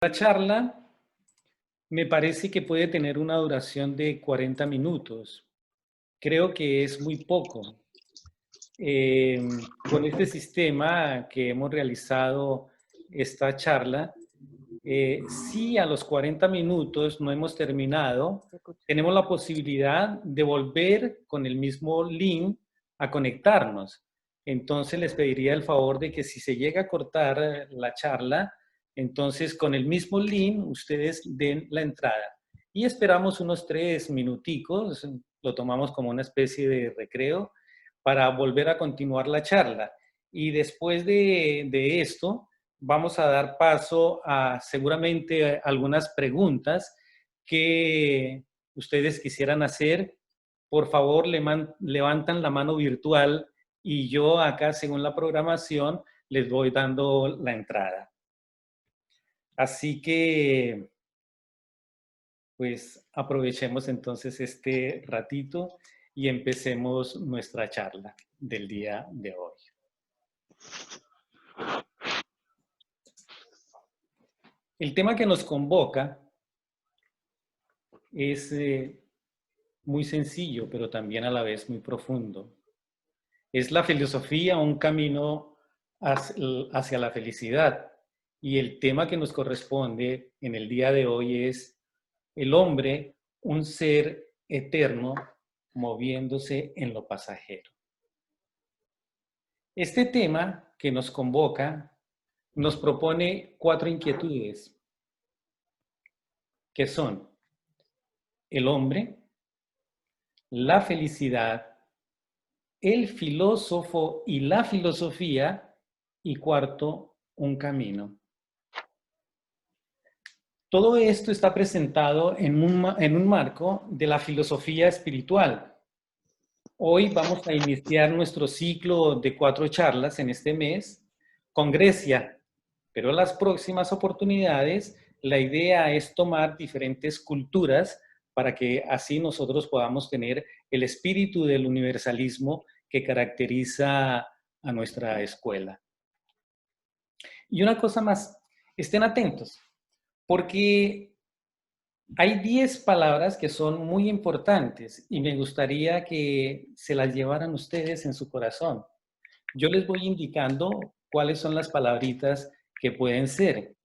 La charla me parece que puede tener una duración de 40 minutos. Creo que es muy poco. Con este sistema que hemos realizado esta charla, si a los 40 minutos no hemos terminado, tenemos la posibilidad de volver con el mismo link a conectarnos. Entonces les pediría el favor de que si se llega a cortar la charla, entonces con el mismo link ustedes den la entrada. Y esperamos unos 3 minuticos, lo tomamos como una especie de recreo, para volver a continuar la charla. Y después de esto, vamos a dar paso a seguramente algunas preguntas que ustedes quisieran hacer. Por favor, levantan la mano virtual y yo acá, según la programación, les voy dando la entrada. Así que, pues, aprovechemos entonces este ratito y empecemos nuestra charla del día de hoy. El tema que nos convoca es muy sencillo, pero también a la vez muy profundo. Es la filosofía, un camino hacia la felicidad. Y el tema que nos corresponde en el día de hoy es el hombre, un ser eterno moviéndose en lo pasajero. Este tema que nos convoca nos propone 4 inquietudes, que son el hombre, la felicidad, el filósofo y la filosofía, y cuarto, un camino. Todo esto está presentado en un marco de la filosofía espiritual. Hoy vamos a iniciar nuestro ciclo de 4 charlas en este mes con Grecia, pero las próximas oportunidades, la idea es tomar diferentes culturas para que así nosotros podamos tener el espíritu del universalismo que caracteriza a nuestra escuela. Y una cosa más, estén atentos, porque hay 10 palabras que son muy importantes y me gustaría que se las llevaran ustedes en su corazón. Yo les voy indicando cuáles son las palabritas que pueden ser.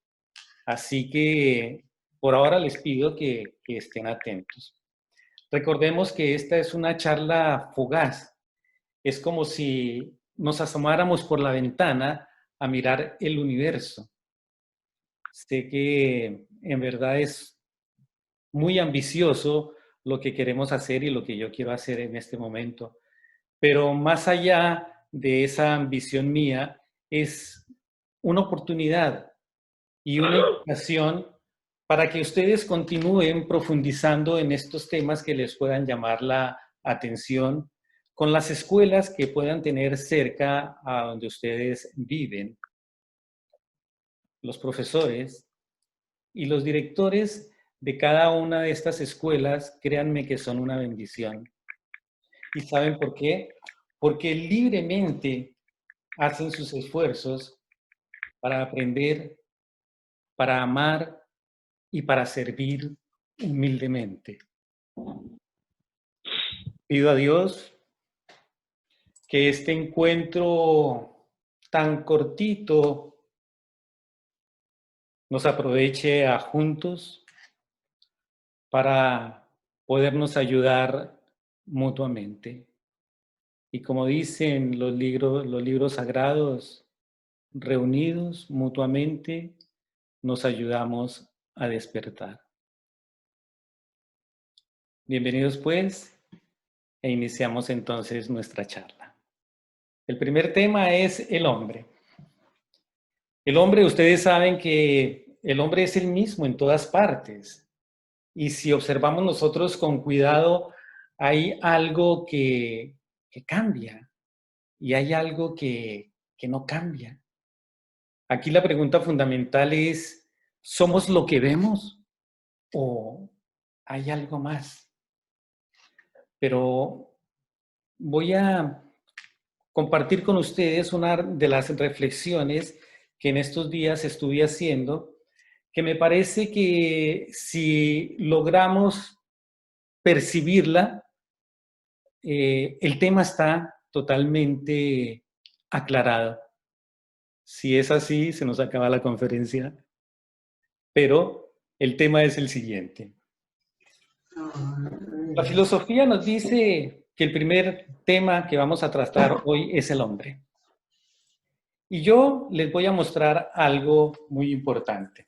Así que por ahora les pido que estén atentos. Recordemos que esta es una charla fugaz. Es como si nos asomáramos por la ventana a mirar el universo. Sé que en verdad es muy ambicioso lo que queremos hacer y lo que yo quiero hacer en este momento. Pero más allá de esa ambición mía, es una oportunidad y una invitación para que ustedes continúen profundizando en estos temas que les puedan llamar la atención con las escuelas que puedan tener cerca a donde ustedes viven. Los profesores y los directores de cada una de estas escuelas, créanme que son una bendición. ¿Y saben por qué? Porque libremente hacen sus esfuerzos para aprender, para amar y para servir humildemente. Pido a Dios que este encuentro tan cortito nos aproveche a juntos para podernos ayudar mutuamente. Y como dicen los libros sagrados, reunidos mutuamente nos ayudamos a despertar. Bienvenidos pues, e iniciamos entonces nuestra charla. El primer tema es el hombre. El hombre, ustedes saben que el hombre es el mismo en todas partes. Y si observamos nosotros con cuidado, hay algo que cambia y hay algo que no cambia. Aquí la pregunta fundamental es, ¿somos lo que vemos o hay algo más? Pero voy a compartir con ustedes una de las reflexiones que en estos días estuve haciendo, que me parece que si logramos percibirla, el tema está totalmente aclarado. Si es así, se nos acaba la conferencia, pero el tema es el siguiente. La filosofía nos dice que el primer tema que vamos a tratar hoy es el hombre. Y yo les voy a mostrar algo muy importante.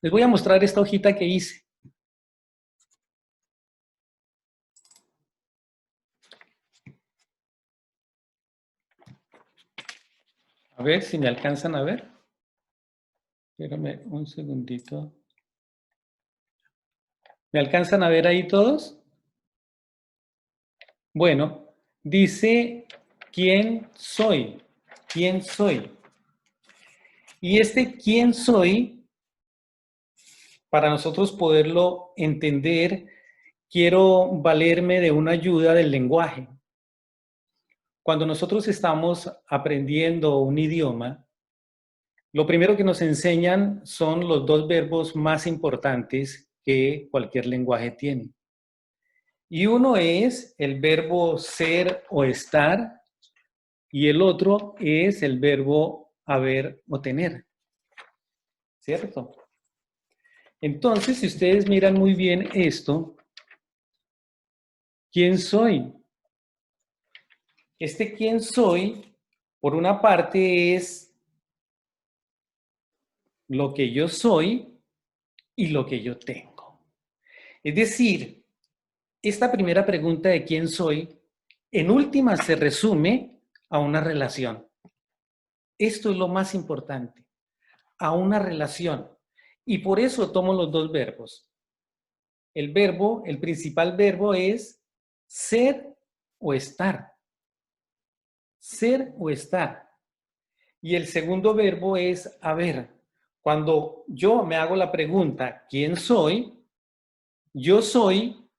Les voy a mostrar esta hojita que hice. A ver si me alcanzan a ver. Espérame un segundito. ¿Me alcanzan a ver ahí todos? Bueno, dice, ¿quién soy? ¿Quién soy? Y este quién soy, para nosotros poderlo entender, quiero valerme de una ayuda del lenguaje. Cuando nosotros estamos aprendiendo un idioma, lo primero que nos enseñan son los dos verbos más importantes que cualquier lenguaje tiene. Y uno es el verbo ser o estar, y el otro es el verbo haber o tener. ¿Cierto? Entonces, si ustedes miran muy bien esto, ¿quién soy? Este quién soy, por una parte, es lo que yo soy y lo que yo tengo. Es decir, esta primera pregunta de quién soy, en última se resume a una relación. Esto es lo más importante, a una relación. Y por eso tomo los dos verbos. El principal verbo es ser o estar. Ser o estar. Y el segundo verbo es haber. Cuando yo me hago la pregunta, ¿quién soy? Yo soy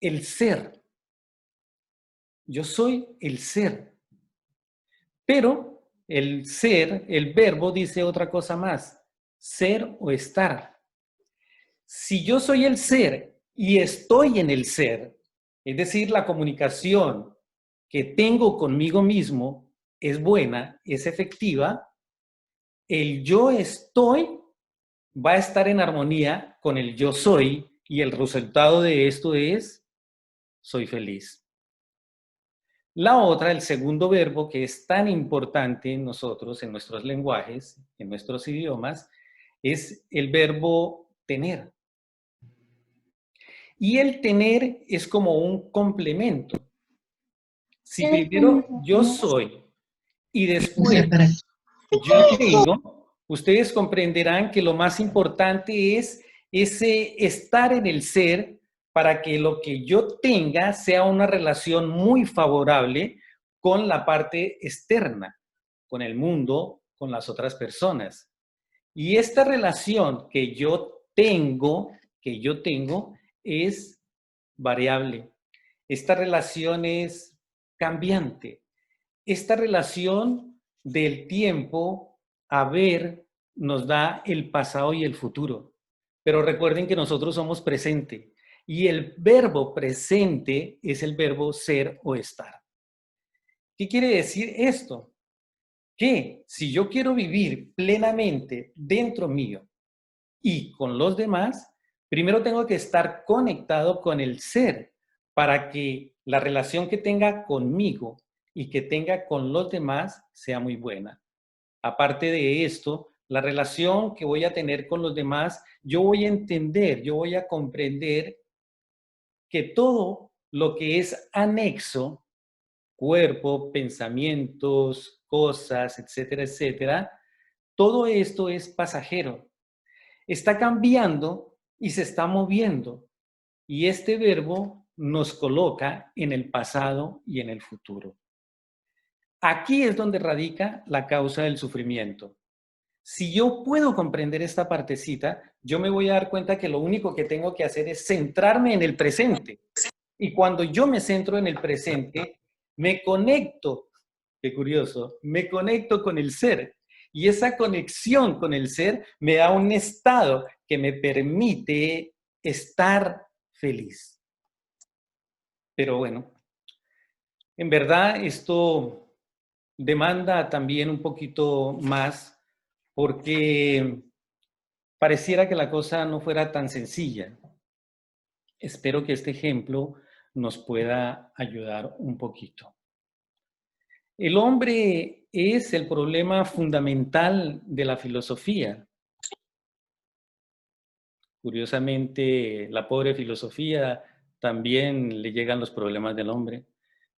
el ser. Yo soy el ser. Pero el ser, el verbo dice otra cosa más. Ser o estar. Si yo soy el ser y estoy en el ser, es decir, la comunicación que tengo conmigo mismo es buena, es efectiva, el yo estoy va a estar en armonía con el yo soy y el resultado de esto es soy feliz. La otra, el segundo verbo que es tan importante en nosotros, en nuestros lenguajes, en nuestros idiomas, es el verbo tener. Y el tener es como un complemento. Si primero yo soy y después yo tengo, ustedes comprenderán que lo más importante es ese estar en el ser para que lo que yo tenga sea una relación muy favorable con la parte externa, con el mundo, con las otras personas. Y esta relación que yo tengo es variable. Esta relación es cambiante. Esta relación del tiempo a ver nos da el pasado y el futuro. Pero recuerden que nosotros somos presente y el verbo presente es el verbo ser o estar. ¿Qué quiere decir esto? Que si yo quiero vivir plenamente dentro mío y con los demás, primero tengo que estar conectado con el ser para que la relación que tenga conmigo y que tenga con los demás sea muy buena. Aparte de esto, la relación que voy a tener con los demás, yo voy a entender, yo voy a comprender que todo lo que es anexo, cuerpo, pensamientos, cosas, etcétera, etcétera, todo esto es pasajero. Está cambiando y se está moviendo. Y este verbo nos coloca en el pasado y en el futuro. Aquí es donde radica la causa del sufrimiento. Si yo puedo comprender esta partecita, yo me voy a dar cuenta que lo único que tengo que hacer es centrarme en el presente. Y cuando yo me centro en el presente, me conecto, qué curioso, me conecto con el ser. Y esa conexión con el ser me da un estado que me permite estar feliz. Pero bueno, en verdad esto demanda también un poquito más porque pareciera que la cosa no fuera tan sencilla. Espero que este ejemplo nos pueda ayudar un poquito. El hombre es el problema fundamental de la filosofía. Curiosamente, la pobre filosofía también le llegan los problemas del hombre,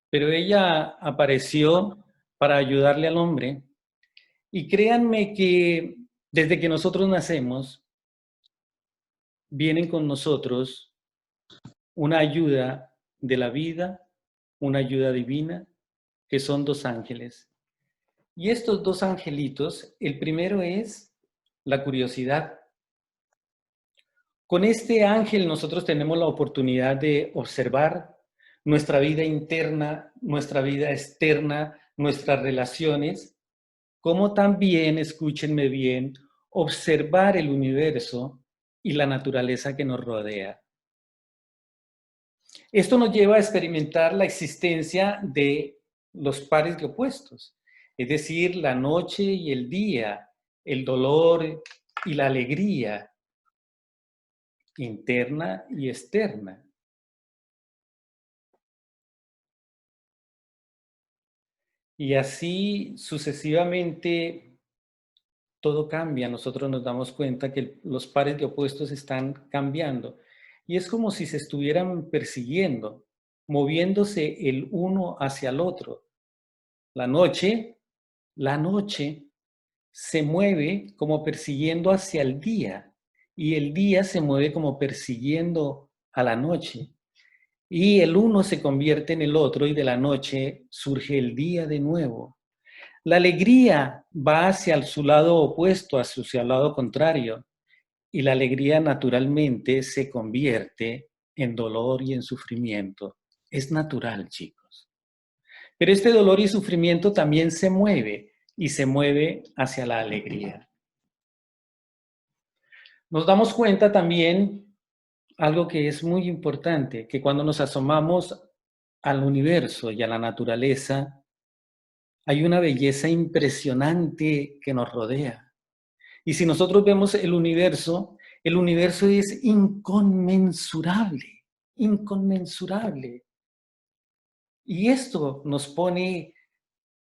pero ella apareció para ayudarle al hombre. Y créanme que desde que nosotros nacemos, vienen con nosotros una ayuda de la vida, una ayuda divina, que son dos ángeles. Y estos dos angelitos, el primero es la curiosidad. Con este ángel nosotros tenemos la oportunidad de observar nuestra vida interna, nuestra vida externa, nuestras relaciones, como también, escúchenme bien, observar el universo y la naturaleza que nos rodea. Esto nos lleva a experimentar la existencia de los pares de opuestos, es decir, la noche y el día, el dolor y la alegría, interna y externa. Y así sucesivamente todo cambia. Nosotros nos damos cuenta que los pares de opuestos están cambiando. Y es como si se estuvieran persiguiendo, moviéndose el uno hacia el otro. La noche se mueve como persiguiendo hacia el día y el día se mueve como persiguiendo a la noche. Y el uno se convierte en el otro y de la noche surge el día de nuevo. La alegría va hacia su lado opuesto, hacia el lado contrario, y la alegría naturalmente se convierte en dolor y en sufrimiento. Es natural, chicos. Pero este dolor y sufrimiento también se mueve y se mueve hacia la alegría. Nos damos cuenta también algo que es muy importante, que cuando nos asomamos al universo y a la naturaleza, hay una belleza impresionante que nos rodea. Y si nosotros vemos el universo es inconmensurable, inconmensurable. Y esto nos pone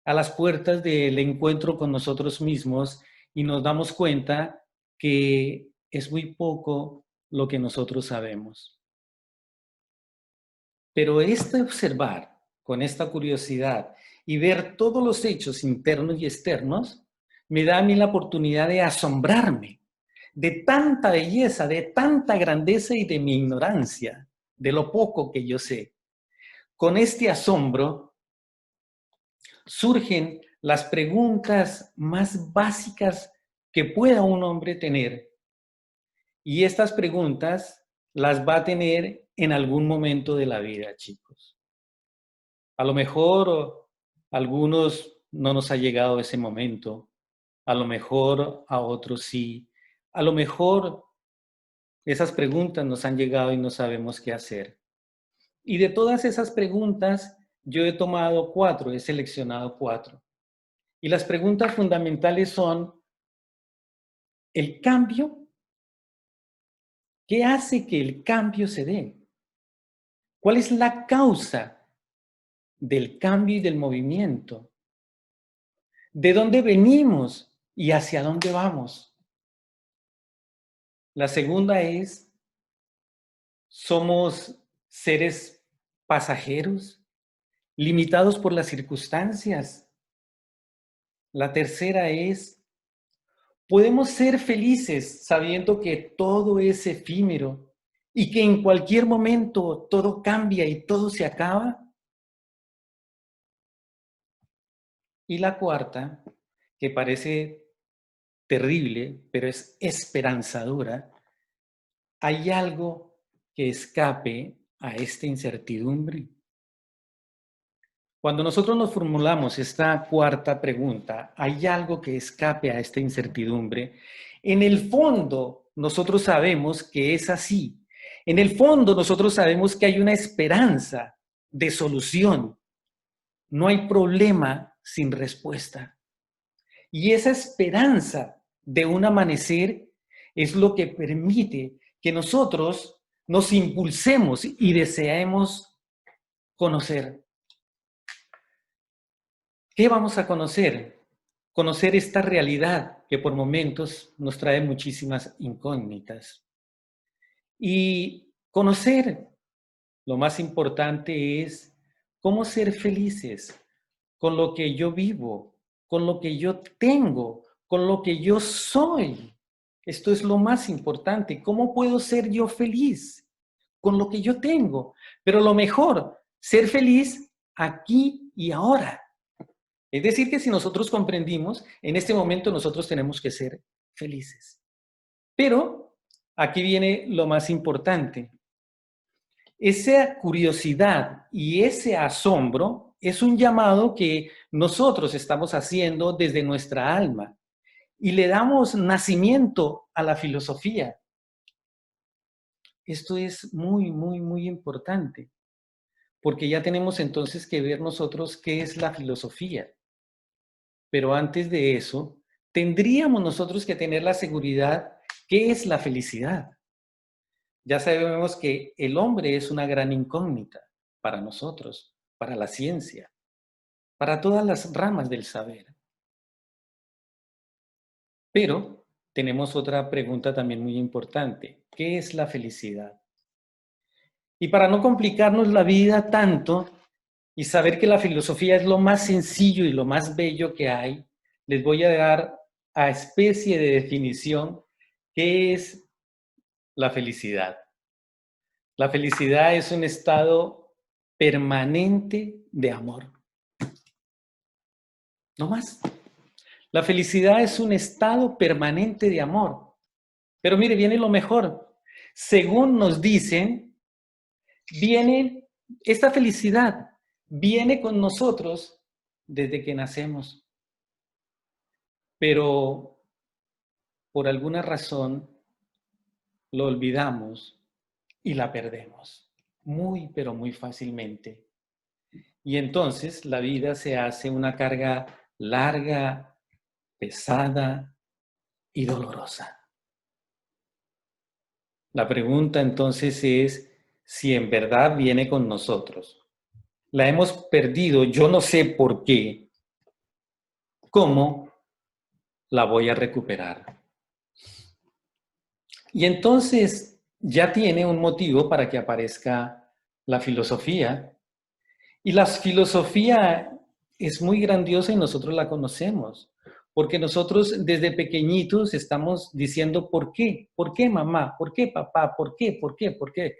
a las puertas del encuentro con nosotros mismos y nos damos cuenta que es muy poco lo que nosotros sabemos. Pero este observar con esta curiosidad y ver todos los hechos internos y externos me da a mí la oportunidad de asombrarme de tanta belleza, de tanta grandeza y de mi ignorancia, de lo poco que yo sé. Con este asombro surgen las preguntas más básicas que pueda un hombre tener. Y estas preguntas las va a tener en algún momento de la vida, chicos. A lo mejor a algunos no nos ha llegado ese momento, a lo mejor a otros sí, a lo mejor esas preguntas nos han llegado y no sabemos qué hacer. Y de todas esas preguntas, yo he tomado 4, he seleccionado 4. Y las preguntas fundamentales son, ¿el cambio? ¿Qué hace que el cambio se dé? ¿Cuál es la causa del cambio y del movimiento? ¿De dónde venimos y hacia dónde vamos? La segunda es, ¿somos seres pasajeros, limitados por las circunstancias? La tercera es, ¿podemos ser felices sabiendo que todo es efímero y que en cualquier momento todo cambia y todo se acaba? Y la cuarta, que parece terrible, pero es esperanzadora, ¿hay algo que escape a esta incertidumbre? Cuando nosotros nos formulamos esta cuarta pregunta, ¿hay algo que escape a esta incertidumbre? En el fondo, nosotros sabemos que es así. En el fondo, nosotros sabemos que hay una esperanza de solución. No hay problema sin respuesta. Y esa esperanza de un amanecer es lo que permite que nosotros nos impulsemos y deseemos conocer. ¿Qué vamos a conocer? Conocer esta realidad que por momentos nos trae muchísimas incógnitas. Y conocer, lo más importante es cómo ser felices con lo que yo vivo, con lo que yo tengo, con lo que yo soy. Esto es lo más importante. ¿Cómo puedo ser yo feliz con lo que yo tengo? Pero lo mejor, ser feliz aquí y ahora. Es decir, que si nosotros comprendimos, en este momento nosotros tenemos que ser felices. Pero aquí viene lo más importante. Esa curiosidad y ese asombro es un llamado que nosotros estamos haciendo desde nuestra alma y le damos nacimiento a la filosofía. Esto es muy, muy, muy importante, porque ya tenemos entonces que ver nosotros qué es la filosofía. Pero antes de eso, tendríamos nosotros que tener la seguridad qué es la felicidad. Ya sabemos que el hombre es una gran incógnita para nosotros, para la ciencia, para todas las ramas del saber. Pero tenemos otra pregunta también muy importante. ¿Qué es la felicidad? Y para no complicarnos la vida tanto y saber que la filosofía es lo más sencillo y lo más bello que hay, les voy a dar a especie de definición qué es la felicidad. La felicidad es un estado permanente de amor. No más. La felicidad es un estado permanente de amor. Pero mire, viene lo mejor. Según nos dicen, esta felicidad viene con nosotros desde que nacemos. Pero por alguna razón lo olvidamos y la perdemos. Muy, pero muy fácilmente. Y entonces la vida se hace una carga larga, pesada y dolorosa. La pregunta entonces es si en verdad viene con nosotros. La hemos perdido, yo no sé por qué. ¿Cómo la voy a recuperar? Y entonces ya tiene un motivo para que aparezca la filosofía. Y la filosofía es muy grandiosa y nosotros la conocemos. Porque nosotros desde pequeñitos estamos diciendo ¿por qué? ¿Por qué mamá? ¿Por qué papá? ¿Por qué? ¿Por qué? ¿Por qué?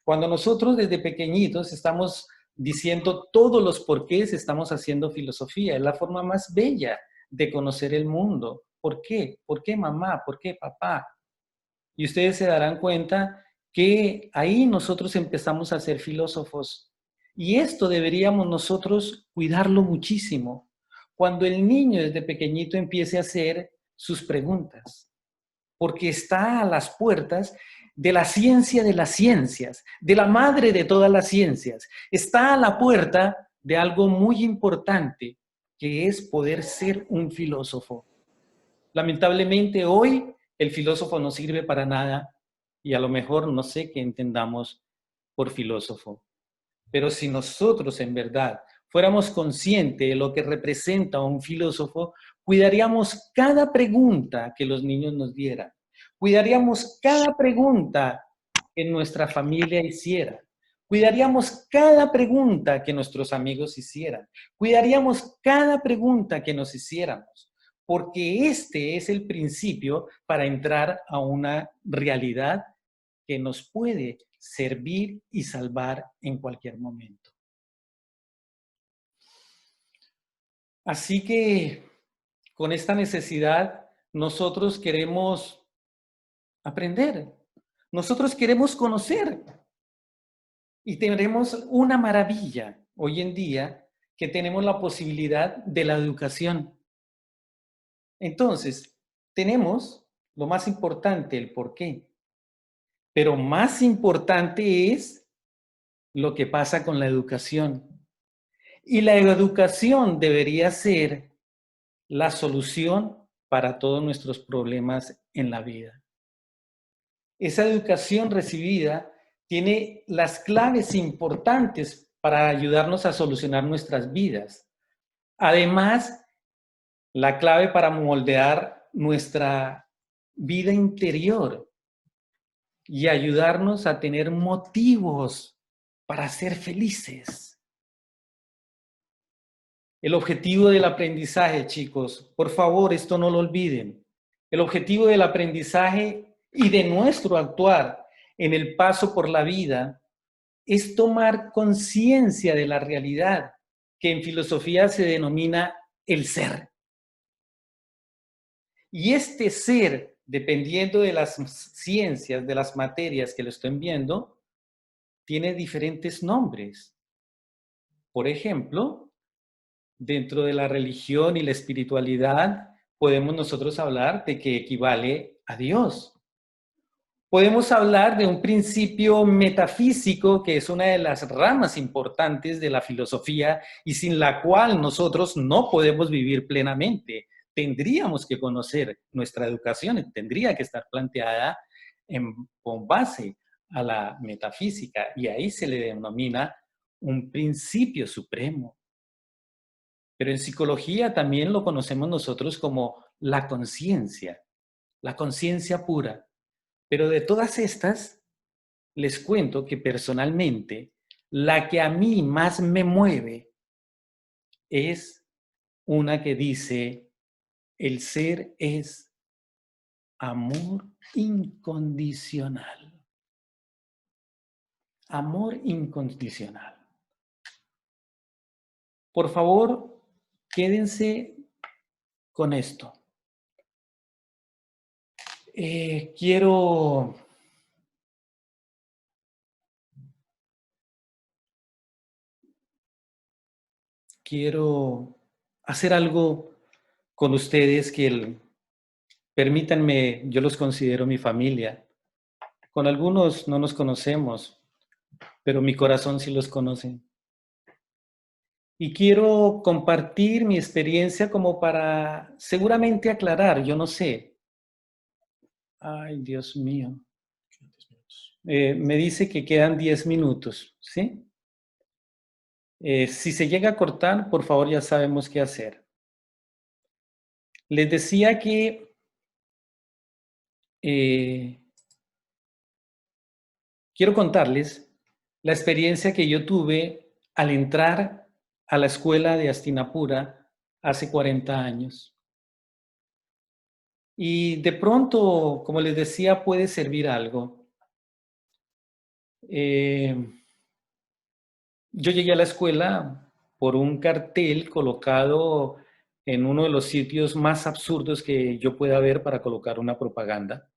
Cuando nosotros desde pequeñitos estamos diciendo todos los porqués, estamos haciendo filosofía. Es la forma más bella de conocer el mundo. ¿Por qué? ¿Por qué mamá? ¿Por qué papá? Y ustedes se darán cuenta que ahí nosotros empezamos a ser filósofos. Y esto deberíamos nosotros cuidarlo muchísimo. Cuando el niño desde pequeñito empiece a hacer sus preguntas, porque está a las puertas de la ciencia de las ciencias, de la madre de todas las ciencias. Está a la puerta de algo muy importante, que es poder ser un filósofo. Lamentablemente hoy el filósofo no sirve para nada y a lo mejor no sé qué entendamos por filósofo. Pero si nosotros en verdad fuéramos conscientes de lo que representa un filósofo, cuidaríamos cada pregunta que los niños nos dieran. Cuidaríamos cada pregunta que nuestra familia hiciera. Cuidaríamos cada pregunta que nuestros amigos hicieran. Cuidaríamos cada pregunta que nos hiciéramos. Porque este es el principio para entrar a una realidad que nos puede servir y salvar en cualquier momento. Así que con esta necesidad nosotros queremos aprender, nosotros queremos conocer y tenemos una maravilla hoy en día que tenemos la posibilidad de la educación. Entonces, tenemos lo más importante, el por qué. Pero más importante es lo que pasa con la educación. Y la educación debería ser la solución para todos nuestros problemas en la vida. Esa educación recibida tiene las claves importantes para ayudarnos a solucionar nuestras vidas. Además, la clave para moldear nuestra vida interior y ayudarnos a tener motivos para ser felices. El objetivo del aprendizaje, chicos, por favor, esto no lo olviden. El objetivo del aprendizaje y de nuestro actuar en el paso por la vida es tomar conciencia de la realidad, que en filosofía se denomina el ser. Y este ser, dependiendo de las ciencias, de las materias que lo estén viendo, tiene diferentes nombres. Por ejemplo, dentro de la religión y la espiritualidad, podemos nosotros hablar de que equivale a Dios. Podemos hablar de un principio metafísico que es una de las ramas importantes de la filosofía y sin la cual nosotros no podemos vivir plenamente. Tendríamos que conocer nuestra educación, tendría que estar planteada con base a la metafísica y ahí se le denomina un principio supremo. Pero en psicología también lo conocemos nosotros como la conciencia pura. Pero de todas estas, les cuento que personalmente, la que a mí más me mueve es una que dice, el ser es amor incondicional. Amor incondicional. Por favor, quédense con esto. Quiero hacer algo con ustedes que permítanme, yo los considero mi familia. Con algunos no nos conocemos, pero mi corazón sí los conoce. Y quiero compartir mi experiencia como para seguramente aclarar, yo no sé. Ay, Dios mío. Me dice que quedan 10 minutos, ¿sí? Si se llega a cortar, por favor, ya sabemos qué hacer. Les decía que quiero contarles la experiencia que yo tuve al entrar a la escuela de Hastinapura hace 40 años. Y de pronto, como les decía, puede servir algo. Yo llegué a la escuela por un cartel colocado en uno de los sitios más absurdos que yo pueda ver para colocar una propaganda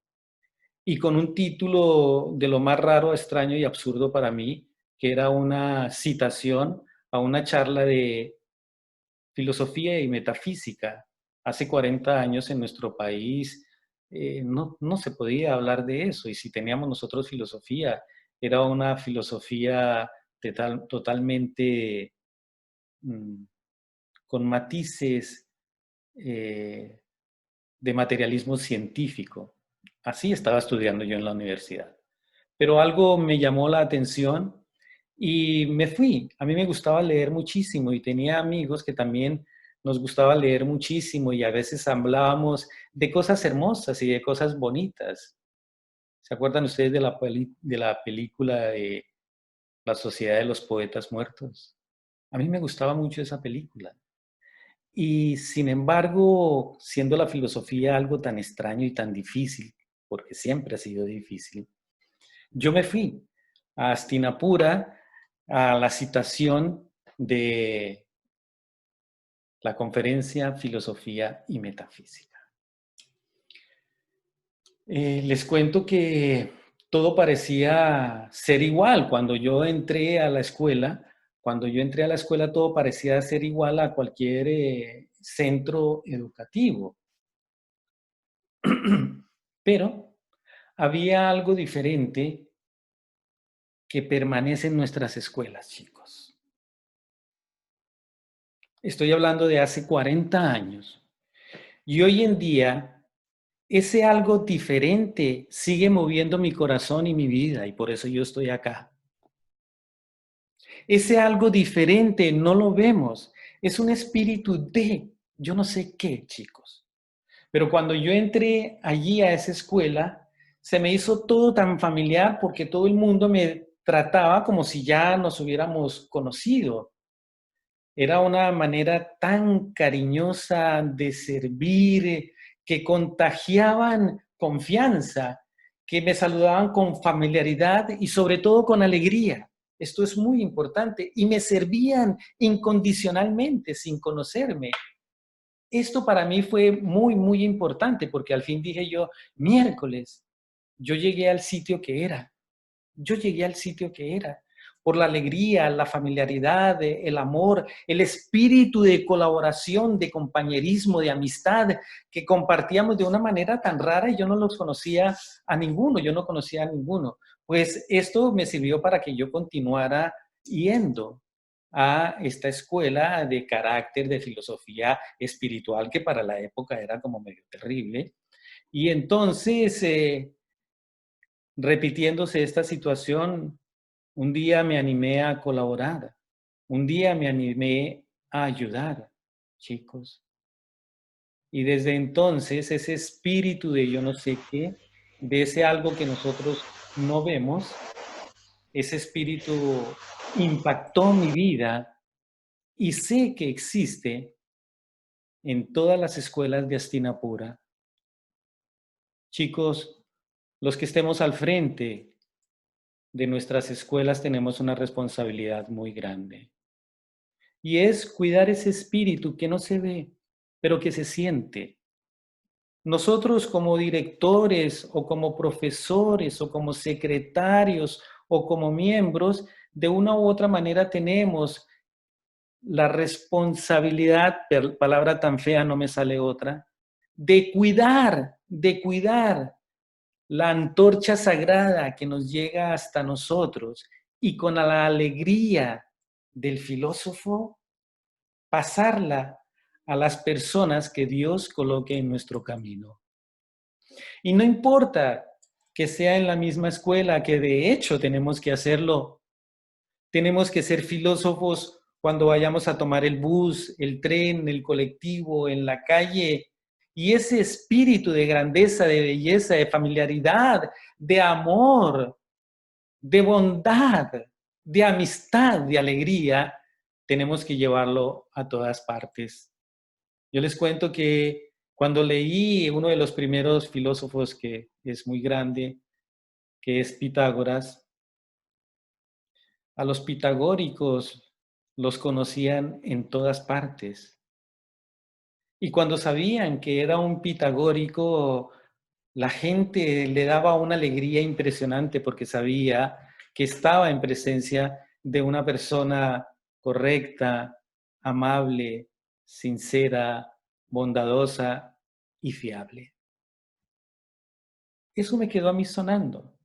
y con un título de lo más raro, extraño y absurdo para mí, que era una citación a una charla de filosofía y metafísica. Hace 40 años en nuestro país no se podía hablar de eso y si teníamos nosotros filosofía, era una filosofía totalmente con matices de materialismo científico. Así estaba estudiando yo en la universidad. Pero algo me llamó la atención y me fui. A mí me gustaba leer muchísimo y tenía amigos que también nos gustaba leer muchísimo y a veces hablábamos de cosas hermosas y de cosas bonitas. ¿Se acuerdan ustedes de la película de La Sociedad de los Poetas Muertos? A mí me gustaba mucho esa película. Y sin embargo, siendo la filosofía algo tan extraño y tan difícil, porque siempre ha sido difícil, yo me fui a Hastinapura a la citación de la conferencia Filosofía y Metafísica. Les cuento que todo parecía ser igual. Cuando yo entré a la escuela, Cuando yo entré a la escuela todo parecía ser igual a cualquier centro educativo. Pero había algo diferente que permanece en nuestras escuelas, chicos. Estoy hablando de hace 40 años. Y hoy en día, ese algo diferente sigue moviendo mi corazón y mi vida, y por eso yo estoy acá. Ese algo diferente no lo vemos. Es un espíritu de, yo no sé qué, chicos. Pero cuando yo entré allí a esa escuela, se me hizo todo tan familiar porque todo el mundo me trataba como si ya nos hubiéramos conocido. Era una manera tan cariñosa de servir, que contagiaban confianza, que me saludaban con familiaridad y sobre todo con alegría. Esto es muy importante. Y me servían incondicionalmente, sin conocerme. Esto para mí fue muy, muy importante porque al fin dije yo, miércoles, yo llegué al sitio que era. Yo llegué al sitio que era. Por la alegría, la familiaridad, el amor, el espíritu de colaboración, de compañerismo, de amistad que compartíamos de una manera tan rara y yo no los conocía a ninguno, yo no conocía a ninguno. Pues esto me sirvió para que yo continuara yendo a esta escuela de carácter, de filosofía espiritual, que para la época era como medio terrible. Y entonces, repitiéndose esta situación, un día me animé a colaborar, un día me animé a ayudar, chicos. Y desde entonces ese espíritu de yo no sé qué, de ese algo que nosotros no vemos, ese espíritu impactó mi vida y sé que existe en todas las escuelas de Hastinapura. Chicos, los que estemos al frente de nuestras escuelas tenemos una responsabilidad muy grande. Y es cuidar ese espíritu que no se ve, pero que se siente. Nosotros como directores o como profesores o como secretarios o como miembros, de una u otra manera tenemos la responsabilidad, palabra tan fea no me sale otra, de cuidar la antorcha sagrada que nos llega hasta nosotros y con la alegría del filósofo pasarla a las personas que Dios coloque en nuestro camino. Y no importa que sea en la misma escuela, que de hecho tenemos que hacerlo. Tenemos que ser filósofos cuando vayamos a tomar el bus, el tren, el colectivo, en la calle. Y ese espíritu de grandeza, de belleza, de familiaridad, de amor, de bondad, de amistad, de alegría, tenemos que llevarlo a todas partes. Yo les cuento que cuando leí uno de los primeros filósofos que es muy grande, que es Pitágoras, a los pitagóricos los conocían en todas partes. Y cuando sabían que era un pitagórico, la gente le daba una alegría impresionante porque sabía que estaba en presencia de una persona correcta, amable, sincera, bondadosa y fiable. Eso me quedó a mí sonando,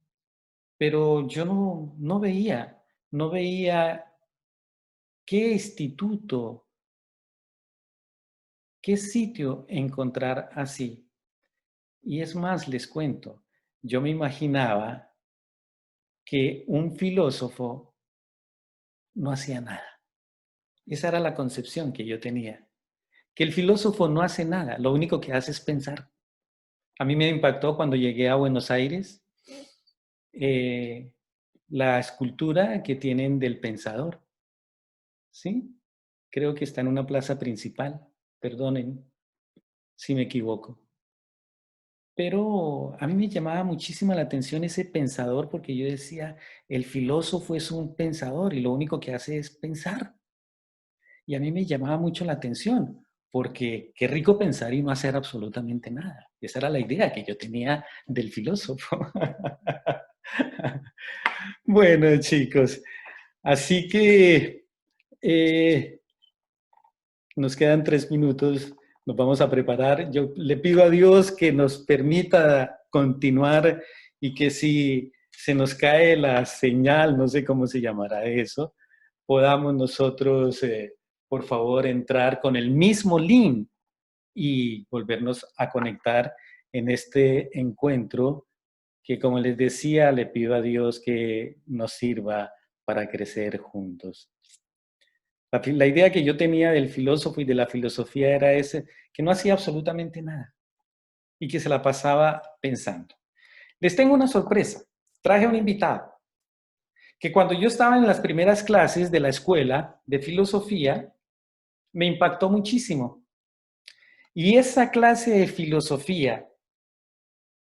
pero yo no veía qué instituto, qué sitio encontrar así. Y es más, les cuento, yo me imaginaba que un filósofo no hacía nada. Esa era la concepción que yo tenía, que el filósofo no hace nada, lo único que hace es pensar. A mí me impactó cuando llegué a Buenos Aires eh, la escultura que tienen del pensador, ¿sí? Creo que está en una plaza principal, perdonen si me equivoco. Pero a mí me llamaba muchísima la atención ese pensador porque yo decía, el filósofo es un pensador y lo único que hace es pensar. Y a mí me llamaba mucho la atención porque qué rico pensar y no hacer absolutamente nada. Esa era la idea que yo tenía del filósofo. Bueno, chicos, así que Nos quedan 3 minutos, nos vamos a preparar. Yo le pido a Dios que nos permita continuar y que si se nos cae la señal, no sé cómo se llamará eso, podamos nosotros, por favor, entrar con el mismo link y volvernos a conectar en este encuentro que, como les decía, le pido a Dios que nos sirva para crecer juntos. La idea que yo tenía del filósofo y de la filosofía era ese, que no hacía absolutamente nada y que se la pasaba pensando. Les tengo una sorpresa. Traje un invitado que cuando yo estaba en las primeras clases de la escuela de filosofía, me impactó muchísimo. Y esa clase de filosofía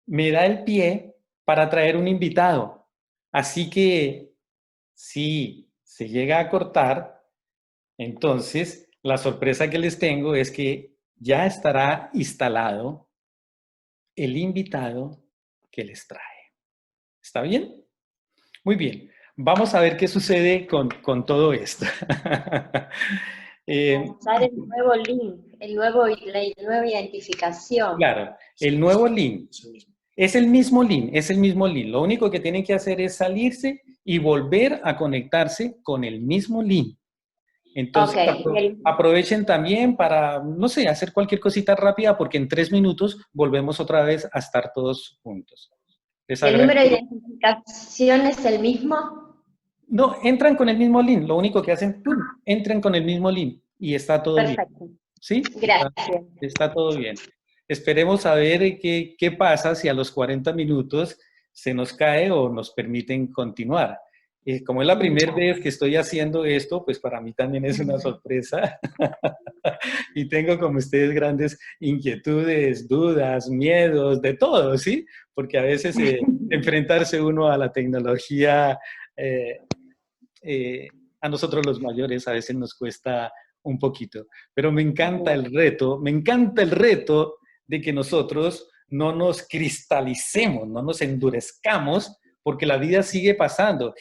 me da el pie para traer un invitado. Así que si se llega a cortar, entonces la sorpresa que les tengo es que ya estará instalado el invitado que les trae. ¿Está bien? Muy bien. Vamos a ver qué sucede con todo esto. Usar el nuevo link, la nueva identificación. Claro, el nuevo link. Es el mismo link, es el mismo link. Lo único que tienen que hacer es salirse y volver a conectarse con el mismo link. Entonces, aprovechen también para, no sé, hacer cualquier cosita rápida porque en 3 minutos volvemos otra vez a estar todos juntos. ¿El número de identificación es el mismo? No, entran con el mismo link. Lo único que hacen, ¡pum!, entran con el mismo link y está todo Perfecto. bien. ¿Sí? Gracias. Está todo bien. Esperemos a ver qué pasa si a los 40 minutos se nos cae o nos permiten continuar. Como es la primera vez que estoy haciendo esto, pues para mí también es una sorpresa. Y tengo como ustedes grandes inquietudes, dudas, miedos, de todo, ¿sí? Porque a veces enfrentarse uno a la tecnología, a nosotros los mayores a veces nos cuesta un poquito. Pero me encanta el reto de que nosotros no nos cristalicemos, no nos endurezcamos, porque la vida sigue pasando